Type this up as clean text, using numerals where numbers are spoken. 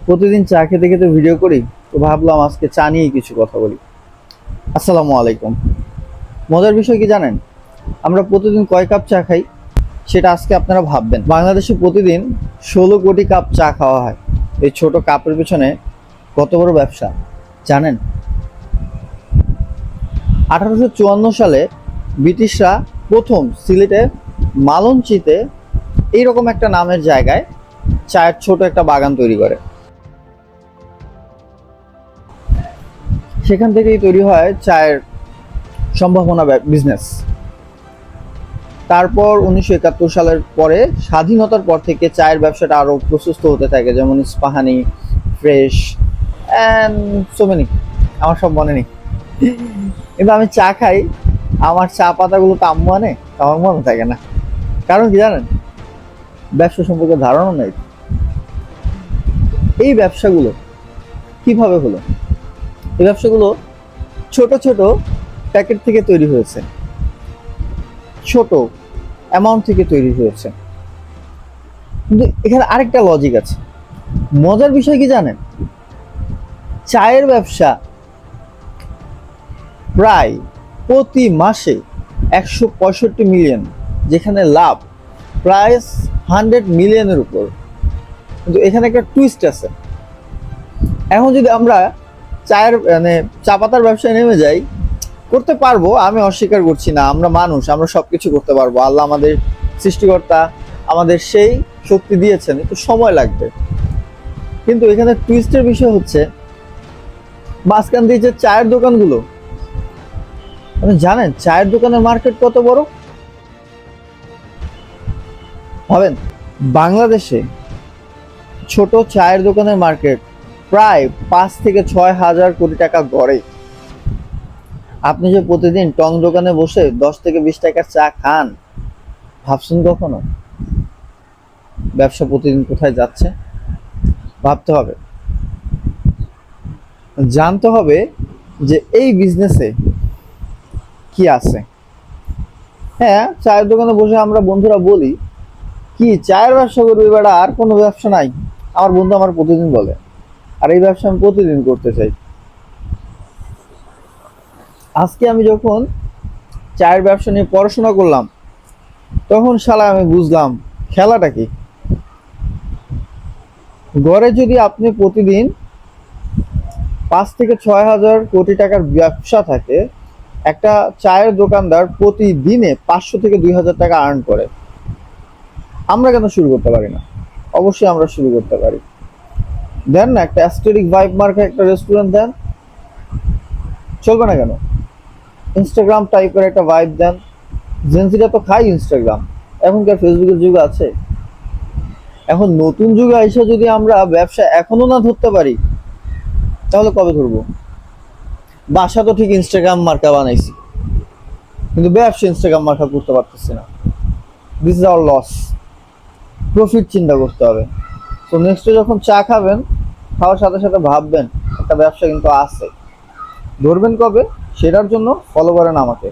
প্রতিদিন চা খেতে খেতে ভিডিও করি, তো ভাবলাম আজকে চা নিয়েই কিছু কথা বলি। আসসালামু আলাইকুম। মজার বিষয় কি জানেন, আমরা প্রতিদিন কয় কাপ চা খাই সেটা আজকে আপনারা ভাববেন। বাংলাদেশে প্রতিদিন 16 কোটি কাপ চা খাওয়া হয়। এই ছোট কাপের পেছনে কত বড় ব্যবসা জানেন? 1854 সালে ব্রিটিশরা প্রথম সিলেটে মালঞ্চিতে এইরকম একটা নামের জায়গায় চায়ের ছোট একটা বাগান তৈরি করে। সেখান থেকেই তৈরি হয় চায়ের সম্ভাবনা বিজনেস। তারপর 1971 সালের পরে, স্বাধীনতার পর থেকে চায়ের ব্যবসাটা আরো প্রশস্ত হতে থাকে, যেমন Ispahani, fresh and so many. আমার সব মনে নেই, কিন্তু আমি চা খাই, আমার চা পাতাগুলো তো আম্মু আনে, আমার মনে থাকে না। কারণ কি জানেন, ব্যবসা সম্পর্কে ধারণা নেই। এই ব্যবসাগুলো কিভাবে হলো? এই ব্যবসাগুলো ছোট ছোট প্যাকেট থেকে তৈরি হয়েছে, ছোট অ্যামাউন্ট থেকে তৈরি হয়েছে। কিন্তু এখানে আরেকটা লজিক আছে। মজার বিষয় কি জানেন, চায়ের ব্যবসা প্রায় প্রতি মাসে 165 মিলিয়ন, যেখানে লাভ প্রায় 100 মিলিয়নের উপর। কিন্তু এখানে একটা টুইস্ট আছে। এখন যদি আমরা চায়ের চা পাতার ব্যবসায় নেমে যাই, করতে পারবো, আমি অস্বীকার করছি না। আমরা মানুষ, আমরা সবকিছু করতে পারবো। আল্লাহ আমাদের সৃষ্টিকর্তা আমাদের সেই শক্তি দিয়েছেন, একটু সময় লাগবে। কিন্তু এখানে টুইস্টের বিষয় হচ্ছে, মাঝখান দিয়ে যে চায়ের দোকানগুলো, আপনি জানেন চায়ের দোকানের মার্কেট কত বড়? ভাবেন, বাংলাদেশে ছোট চায়ের দোকানের মার্কেট প্রায় 5 থেকে 6 হাজার কোটি টাকা গড়ে। আপনি যে প্রতিদিন টং দোকানে বসে 10 থেকে 20 টাকার চা খান, ভাবছেন কখনো ব্যবসা প্রতিদিন কোথায় যাচ্ছে? ভাবতে হবে, জানতে হবে যে এই বিজনেসে কি আছে। হ্যাঁ, চায়ের দোকানে বসে আমরা বন্ধুরা বলি, কি চায়ের ব্যবসা করবি বেটা, আর কোনো ব্যবসা নাই? আমার বন্ধু আমার প্রতিদিন বলে, আর এই ব্যবসা আমি প্রতিদিন করতে চাই। আজকে আমি যখন চায়ের ব্যবসা নিয়ে পড়াশোনা করলাম, তখন শালা আমি বুঝলাম খেলাটা কি। গড়ে যদি আপনি প্রতিদিন 5 থেকে 6 হাজার কোটি টাকার ব্যবসা থাকে, একটা চায়ের দোকানদার প্রতিদিনে 500 থেকে 2,000 টাকা আর্ন করে। আমরা কেন শুরু করতে পারি না? অবশ্যই আমরা শুরু করতে পারি। দেন না একটা অ্যাস্টেরিক ভাইব মার্কা একটা রেস্টুরেন্ট দেন, চলবে না কেন? ইনস্টাগ্রাম টাইপের একটা ভাইব দেন। জেনসিটা তো খাই ইনস্টাগ্রাম, এখনকার ফেসবুকের যুগ আছে। এখন নতুন যুগে আইসা যদি আমরা ব্যবসা এখনো না ধরতে পারি, তাহলে কবে ধরবো? বাসা তো ঠিক ইনস্টাগ্রাম মার্কা বানাইছি, কিন্তু ব্যবসা ইনস্টাগ্রাম মার্কা করতে পারতেছি না। This is our loss. Profit চিন্তা করতে হবে। তো নেক্সটে যখন চা খাবেন, খাওয়ার সাথে সাথে ভাববেন একটা ব্যবসা কিন্তু আছে। ধরবেন কবে সেটার জন্য ফলো করেন আমাকে।